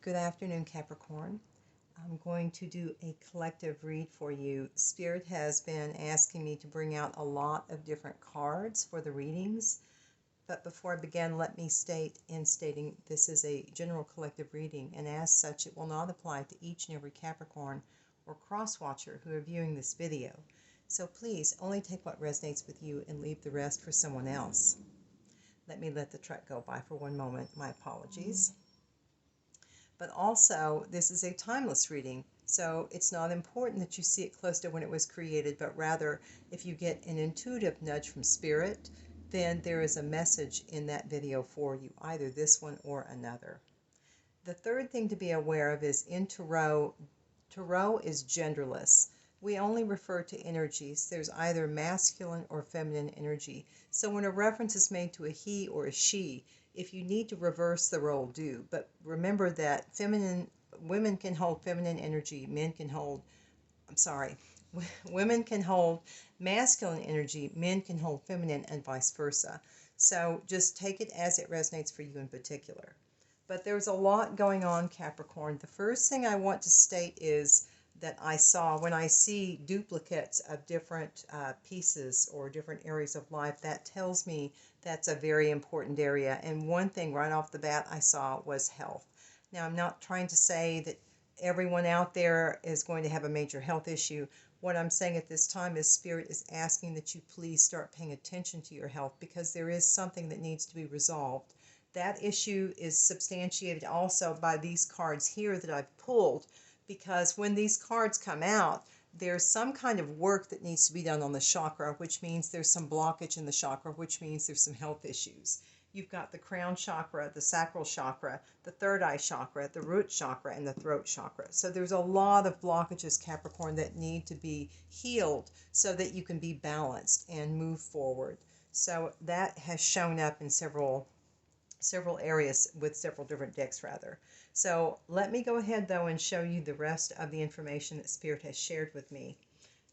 Good afternoon, Capricorn. I'm going to do a collective read for you. Spirit has been asking me to bring out a lot of different cards for the readings. But before I begin, let me state in stating this is a general collective reading, and as such, it will not apply to each and every Capricorn or cross-watcher who are viewing this video. So please only take what resonates with you and leave the rest for someone else. Let me let the truck go by for one moment. My apologies. But also, this is a timeless reading, so it's not important that you see it close to when it was created, but rather, if you get an intuitive nudge from Spirit, then there is a message in that video for you, either this one or another. The third thing to be aware of is in Tarot is genderless. We only refer to energies. There's either masculine or feminine energy. So when a reference is made to a he or a she, if you need to reverse the role, do. But remember that women can hold feminine energy, women can hold masculine energy, men can hold feminine, and vice versa. So just take it as it resonates for you in particular. But there's a lot going on, Capricorn. The first thing I want to state is that I saw, when I see duplicates of different pieces or different areas of life, that tells me that's a very important area. And one thing right off the bat I saw was health. Now, I'm not trying to say that everyone out there is going to have a major health issue. What I'm saying at this time is Spirit is asking that you please start paying attention to your health, because there is something that needs to be resolved. That issue is substantiated also by these cards here that I've pulled, because when these cards come out, there's some kind of work that needs to be done on the chakra, which means there's some blockage in the chakra, which means there's some health issues. You've got the crown chakra, the sacral chakra, the third eye chakra, the root chakra, and the throat chakra. So there's a lot of blockages, Capricorn, that need to be healed so that you can be balanced and move forward. So that has shown up in several areas with several different decks, rather. So let me go ahead, though, and show you the rest of the information that Spirit has shared with me.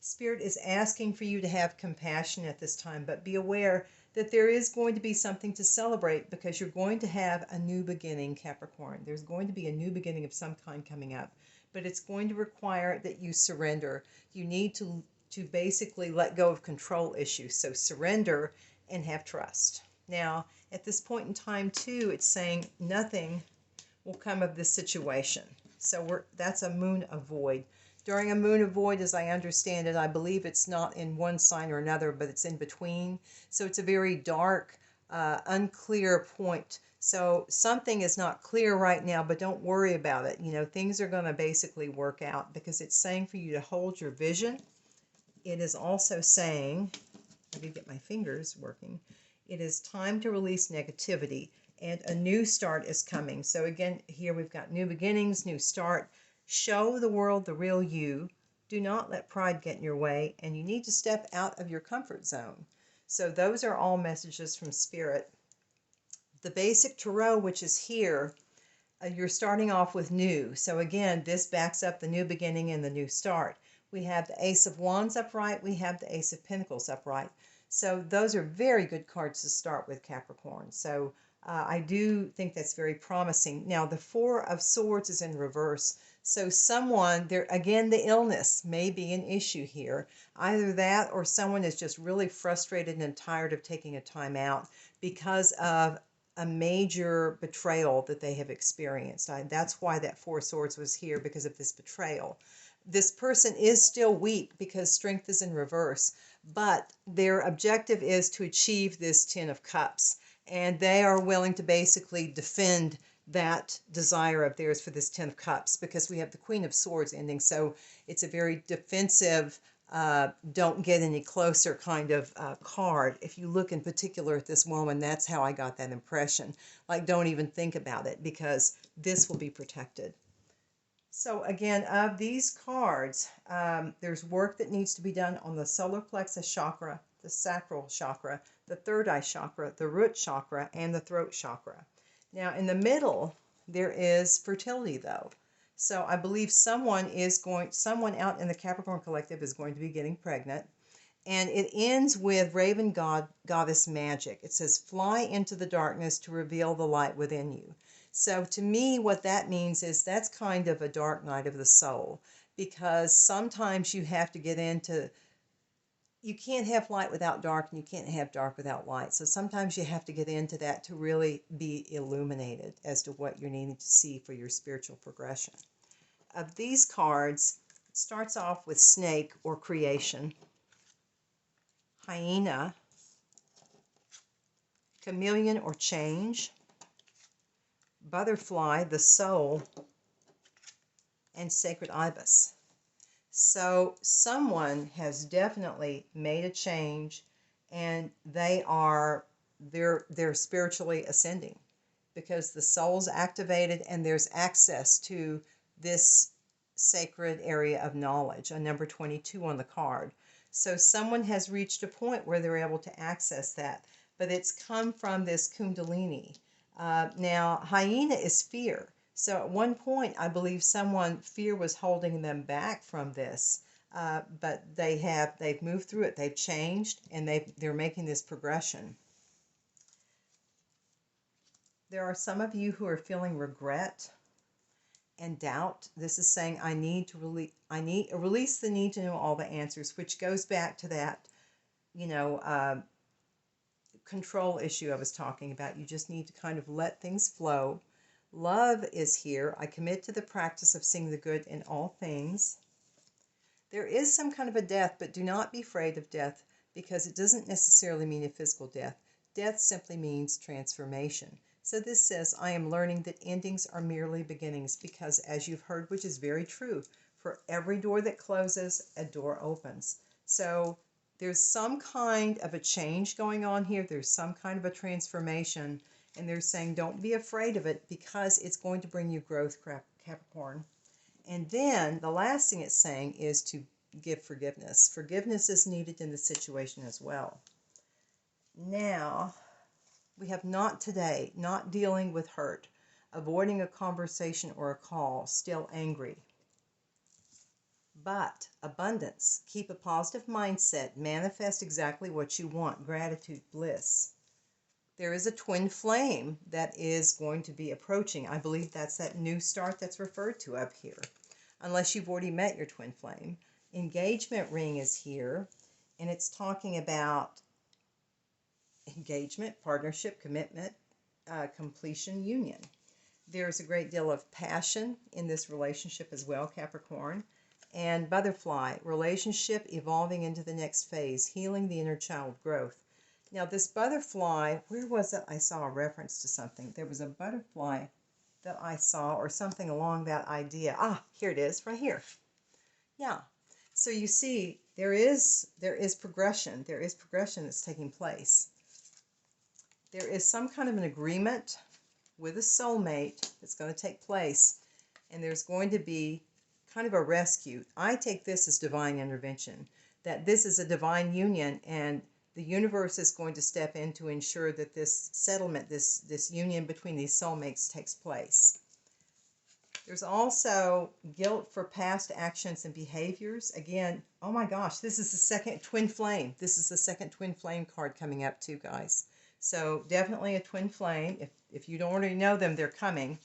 Spirit is asking for you to have compassion at this time, but be aware that there is going to be something to celebrate, because you're going to have a new beginning, Capricorn. There's going to be a new beginning of some kind coming up, but it's going to require that you surrender. You need to basically let go of control issues. So surrender and have trust. Now, at this point in time, too, it's saying nothing will come of this situation. So that's a moon of void. During a moon of void, as I understand it, I believe it's not in one sign or another, but it's in between. So it's a very dark, unclear point. So something is not clear right now, but don't worry about it. You know, things are going to basically work out, because it's saying for you to hold your vision. It is also saying, let me get my fingers working, it is time to release negativity, and a new start is coming. So again, here we've got new beginnings, new start. Show the world the real you. Do not let pride get in your way, and you need to step out of your comfort zone. So those are all messages from Spirit. The basic tarot, which is here, you're starting off with new. So again, this backs up the new beginning and the new start. We have the Ace of Wands upright. We have the Ace of Pentacles upright. So those are very good cards to start with, Capricorn. So I do think that's very promising. Now, the Four of Swords is in reverse. So someone, there again, the illness may be an issue here. Either that, or someone is just really frustrated and tired of taking a time out because of a major betrayal that they have experienced. That's why that Four of Swords was here, because of this betrayal. This person is still weak because strength is in reverse, but their objective is to achieve this Ten of Cups, and they are willing to basically defend that desire of theirs for this Ten of Cups, because we have the Queen of Swords ending. So it's a very defensive, don't get any closer kind of card. If you look in particular at this woman, that's how I got that impression. Like, don't even think about it, because this will be protected. So again, of these cards, there's work that needs to be done on the solar plexus chakra, the sacral chakra, the third eye chakra, the root chakra, and the throat chakra. Now, in the middle, there is fertility, though. So I believe someone out in the Capricorn Collective is going to be getting pregnant. And it ends with Raven Goddess magic. It says, fly into the darkness to reveal the light within you. So to me, what that means is that's kind of a dark night of the soul, because sometimes you have to get into, you can't have light without dark, and you can't have dark without light. So sometimes you have to get into that to really be illuminated as to what you're needing to see for your spiritual progression. Of these cards, it starts off with snake or creation, hyena, chameleon or change, butterfly, the soul, and sacred ibis. So someone has definitely made a change, and they're spiritually ascending, because the soul's activated and there's access to this sacred area of knowledge, a number 22 on the card. So someone has reached a point where they're able to access that, but it's come from this kundalini. Now, hyena is fear. So at one point, I believe fear was holding them back from this, but they've moved through it, they've changed, and they're making this progression. There are some of you who are feeling regret and doubt. This is saying I need to release the need to know all the answers, which goes back to that, control issue I was talking about. You just need to kind of let things flow. Love is here. I commit to the practice of seeing the good in all things. There is some kind of a death, but do not be afraid of death, because it doesn't necessarily mean a physical death. Death simply means transformation. So this says, I am learning that endings are merely beginnings, because as you've heard, which is very true, for every door that closes, a door opens. So there's some kind of a change going on here. There's some kind of a transformation. And they're saying, don't be afraid of it, because it's going to bring you growth, Capricorn. And then the last thing it's saying is to give forgiveness. Forgiveness is needed in the situation as well. Now, we have not today, not dealing with hurt, avoiding a conversation or a call, still angry. But abundance, keep a positive mindset, manifest exactly what you want, gratitude, bliss. There is a twin flame that is going to be approaching. I believe that's that new start that's referred to up here, unless you've already met your twin flame. Engagement ring is here, and it's talking about engagement, partnership, commitment, completion, union. There's a great deal of passion in this relationship as well, Capricorn. And butterfly, relationship evolving into the next phase, healing the inner child growth. Now this butterfly, where was it? I saw a reference to something. There was a butterfly that I saw, or something along that idea. Here it is, right here. Yeah. So you see, there is progression. There is progression that's taking place. There is some kind of an agreement with a soulmate that's going to take place, and there's going to be kind of a rescue. I take this as divine intervention, that this is a divine union, and the universe is going to step in to ensure that this settlement, this union between these soulmates takes place. There's also guilt for past actions and behaviors. Again, oh my gosh, this is the second twin flame. This is the second twin flame card coming up too, guys. So definitely a twin flame. If you don't already know them, they're coming.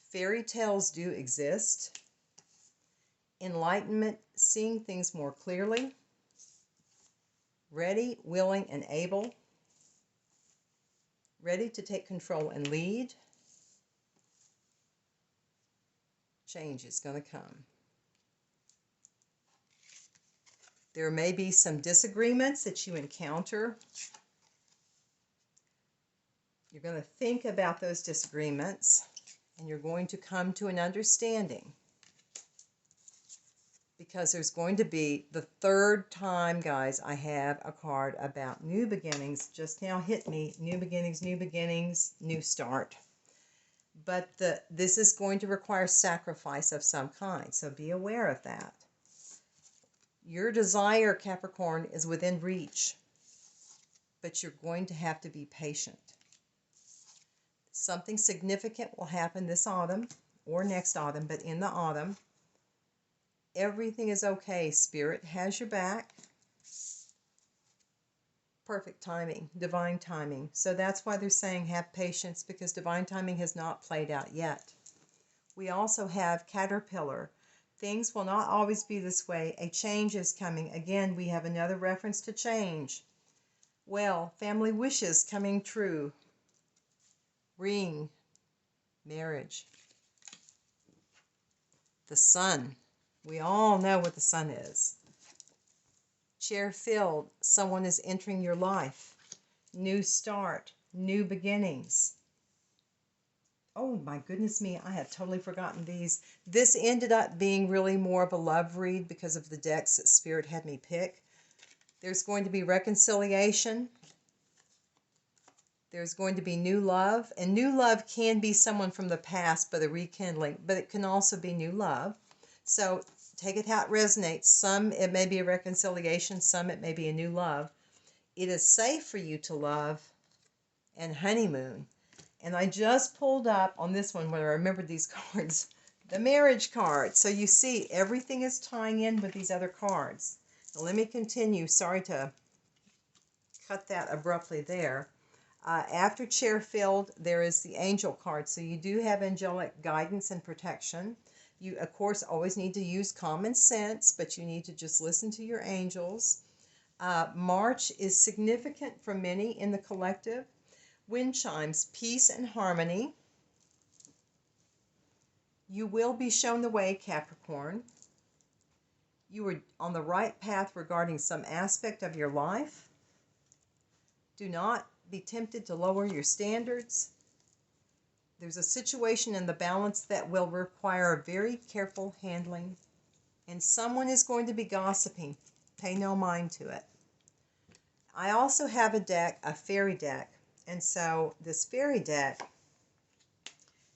Fairy tales do exist. Enlightenment, seeing things more clearly. Ready, willing, and able. Ready to take control and lead. Change is going to come. There may be some disagreements that you encounter. You're going to think about those disagreements, and you're going to come to an understanding, because there's going to be the third time, guys, I have a card about new beginnings. Just now hit me. New beginnings, new start. But this is going to require sacrifice of some kind, so be aware of that. Your desire, Capricorn, is within reach, but you're going to have to be patient. Something significant will happen this autumn or next autumn, but in the autumn, everything is okay. Spirit has your back. perfect timing, divine timing. So that's why they're saying have patience, because divine timing has not played out yet. We also have Caterpillar. Things will not always be this way. A change is coming. Again, we have another reference to change. Well, family wishes coming true. Ring, marriage. The sun. We all know what the sun is. Chair filled. Someone is entering your life. New start. New beginnings. Oh my goodness me, I had totally forgotten these. This ended up being really more of a love read because of the decks that Spirit had me pick. There's going to be reconciliation. There's going to be new love. And new love can be someone from the past, but a rekindling. But it can also be new love. So take it how it resonates. Some it may be a reconciliation. Some it may be a new love. It is safe for you to love and honeymoon. And I just pulled up on this one when I remembered these cards, the marriage card. So you see, everything is tying in with these other cards. Now let me continue. Sorry to cut that abruptly there. After chair filled, there is the angel card. So you do have angelic guidance and protection. You, of course, always need to use common sense, but you need to just listen to your angels. March is significant for many in the collective. Wind chimes, peace and harmony. You will be shown the way, Capricorn. You are on the right path regarding some aspect of your life. Do not be tempted to lower your standards. There's a situation in the balance that will require very careful handling. And someone is going to be gossiping. Pay no mind to it. I also have a deck, a fairy deck. And so this fairy deck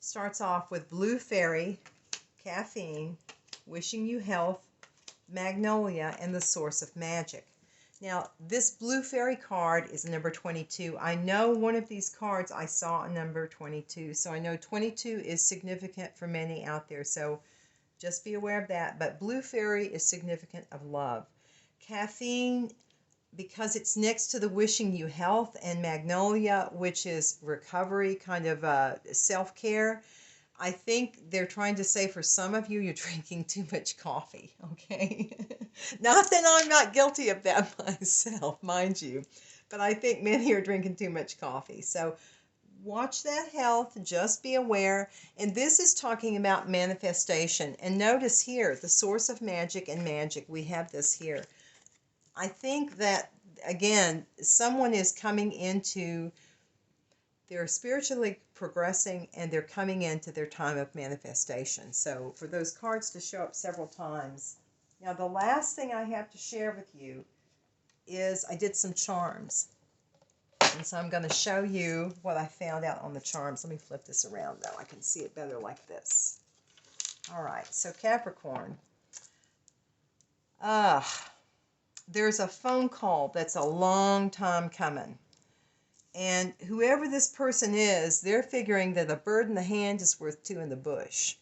starts off with Blue Fairy, Caffeine, Wishing You Health, Magnolia, and the Source of Magic. Now, this Blue Fairy card is number 22. I know one of these cards I saw a number 22, so I know 22 is significant for many out there, so just be aware of that. But Blue Fairy is significant of love. Caffeine, because it's next to the Wishing You Health, and Magnolia, which is recovery, kind of self-care. I think they're trying to say for some of you, you're drinking too much coffee, okay? Not that I'm not guilty of that myself, mind you, but I think many are drinking too much coffee. So watch that health, just be aware. And this is talking about manifestation. And notice here, the source of magic and magic, we have this here. I think that, again, someone is coming into, they're spiritually progressing and they're coming into their time of manifestation. So for those cards to show up several times. Now the last thing I have to share with you is I did some charms. And so I'm going to show you what I found out on the charms. Let me flip this around though. I can see it better like this. All right, so Capricorn. There's a phone call that's a long time coming. And whoever this person is, they're figuring that a bird in the hand is worth two in the bush.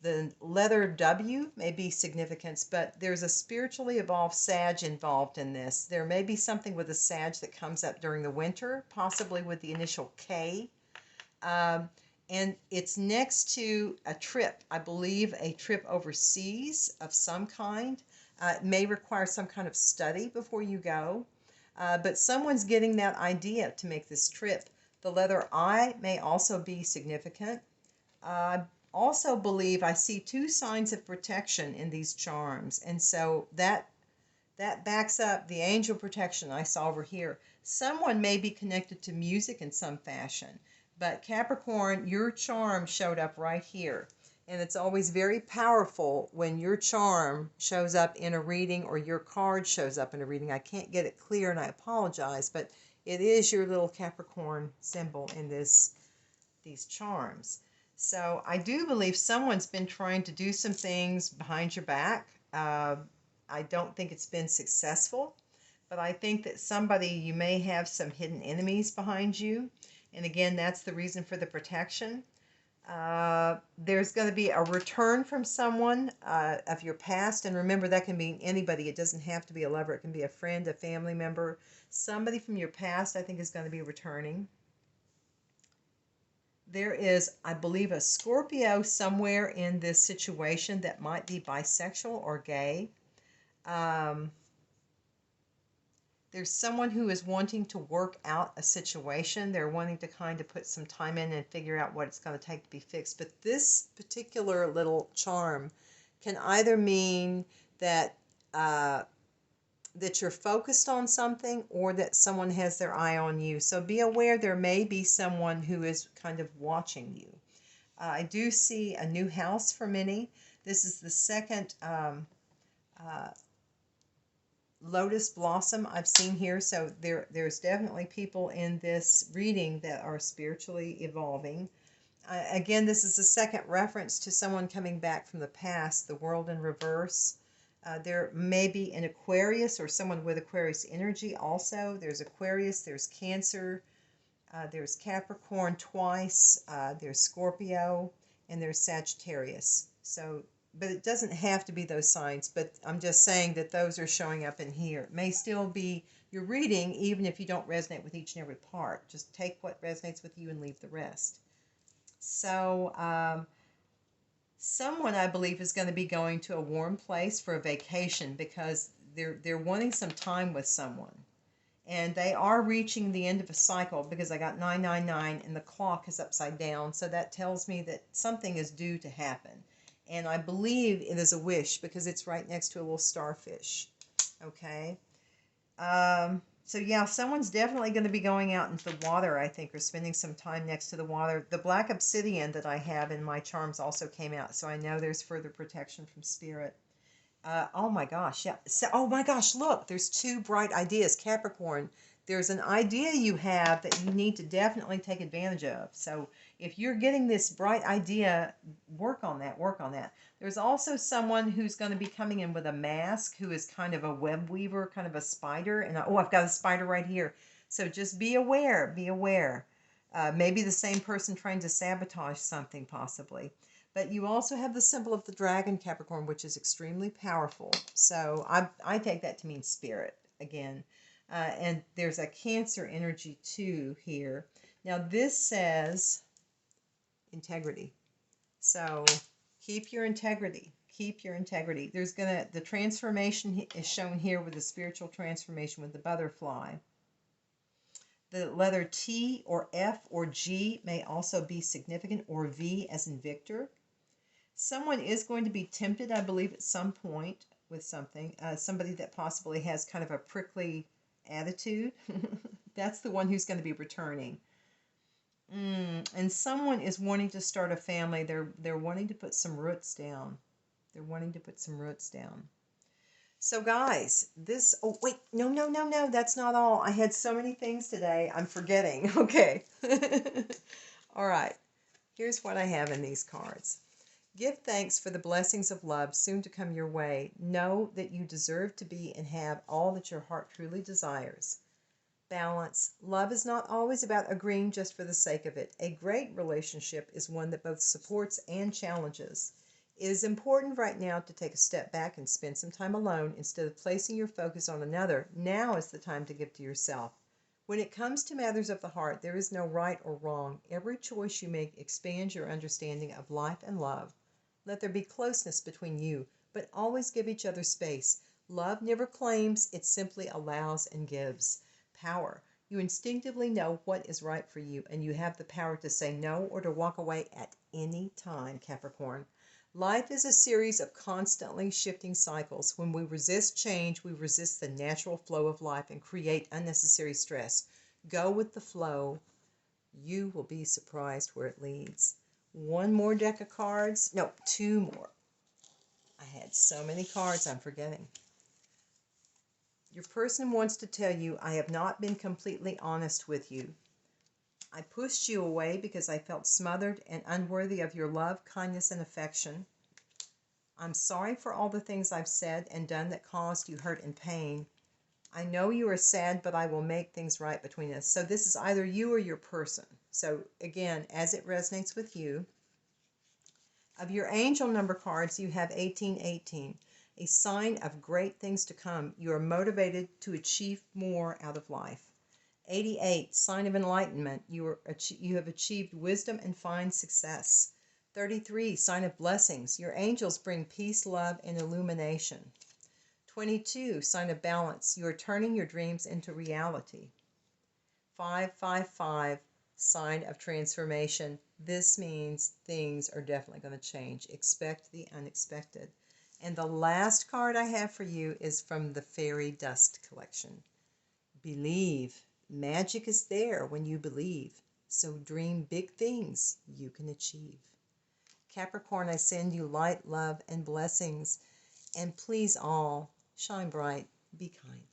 The letter W may be significance, but there's a spiritually evolved Sag involved in this. There may be something with a Sag that comes up during the winter, possibly with the initial K. And it's next to a trip, I believe a trip overseas of some kind. It may require some kind of study before you go. But someone's getting that idea to make this trip. The letter I may also be significant. I also believe I see two signs of protection in these charms. And so that backs up the angel protection I saw over here. Someone may be connected to music in some fashion. But Capricorn, your charm showed up right here. And it's always very powerful when your charm shows up in a reading or your card shows up in a reading. I can't get it clear and I apologize, but it is your little Capricorn symbol in these charms. So I do believe someone's been trying to do some things behind your back. I don't think it's been successful, but I think that somebody, you may have some hidden enemies behind you. And again, that's the reason for the protection. There's going to be a return from someone of your past. And remember, that can mean anybody. It doesn't have to be a lover. It can be a friend, a family member. Somebody from your past, I think, is going to be returning. There is, I believe, a Scorpio somewhere in this situation that might be bisexual or gay. Um, there's someone who is wanting to work out a situation. They're wanting to kind of put some time in and figure out what it's going to take to be fixed. But this particular little charm can either mean that that you're focused on something or that someone has their eye on you. So be aware there may be someone who is kind of watching you. I do see a new house for many. This is the second lotus blossom I've seen here. So there's definitely people in this reading that are spiritually evolving. Again, this is the second reference to someone coming back from the past, the world in reverse. There may be an Aquarius or someone with Aquarius energy also. There's Aquarius, there's Cancer, there's Capricorn twice, there's Scorpio, and there's Sagittarius. So, but it doesn't have to be those signs, but I'm just saying that those are showing up in here. It may still be your reading, even if you don't resonate with each and every part. Just take what resonates with you and leave the rest. So, someone, I believe, is going to be going to a warm place for a vacation because they're wanting some time with someone. And they are reaching the end of a cycle because I got 999 and the clock is upside down. So that tells me that something is due to happen. And I believe it is a wish because it's right next to a little starfish. Okay. So yeah, someone's definitely going to be going out into the water, I think, or spending some time next to the water. The black obsidian that I have in my charms also came out, so I know there's further protection from spirit. Oh my gosh, yeah. So, oh my gosh, look, there's two bright ideas. Capricorn, there's an idea you have that you need to definitely take advantage of. So if you're getting this bright idea, work on that, work on that. There's also someone who's going to be coming in with a mask who is kind of a web weaver, kind of a spider. And oh, I've got a spider right here. So just be aware, be aware. Maybe the same person trying to sabotage something possibly. But you also have the symbol of the dragon, Capricorn, which is extremely powerful. So I take that to mean spirit again. And there's a Cancer energy too here. Now this says integrity. So keep your integrity. Keep your integrity. The transformation is shown here with the spiritual transformation with the butterfly. The letter T or F or G may also be significant, or V as in Victor. Someone is going to be tempted, I believe, at some point with something. Somebody that possibly has kind of a prickly attitude. That's the one who's going to be returning. And someone is wanting to start a family. They're wanting to put some roots down. They're wanting to put some roots down. So guys, oh wait, no, that's not all. I had so many things today, I'm forgetting. Okay. All right. Here's what I have in these cards. Give thanks for the blessings of love soon to come your way. Know that you deserve to be and have all that your heart truly desires. Balance. Love is not always about agreeing just for the sake of it. A great relationship is one that both supports and challenges. It is important right now to take a step back and spend some time alone instead of placing your focus on another. Now is the time to give to yourself. When it comes to matters of the heart, there is no right or wrong. Every choice you make expands your understanding of life and love. Let there be closeness between you, but always give each other space. Love never claims, it simply allows and gives. Power. You instinctively know what is right for you, and you have the power to say no or to walk away at any time, Capricorn. Life is a series of constantly shifting cycles. When we resist change, we resist the natural flow of life and create unnecessary stress. Go with the flow. You will be surprised where it leads. One more deck of cards. No, two more. I had so many cards, I'm forgetting. Your person wants to tell you, I have not been completely honest with you. I pushed you away because I felt smothered and unworthy of your love, kindness, and affection. I'm sorry for all the things I've said and done that caused you hurt and pain. I know you are sad, but I will make things right between us. So this is either you or your person. So again, as it resonates with you, Of your angel number cards, you have 1818, a sign of great things to come. You are motivated to achieve more out of life. 88, sign of enlightenment. You have achieved wisdom and find success. 33, sign of blessings. Your angels bring peace, love, and illumination. 22, sign of balance. You are turning your dreams into reality. 555, sign of transformation. This means things are definitely going to change. Expect the unexpected. And the last card I have for you is from the Fairy Dust collection. Believe. Magic is there when you believe. So dream big things you can achieve. Capricorn, I send you light, love, and blessings. And please all, shine bright, be kind.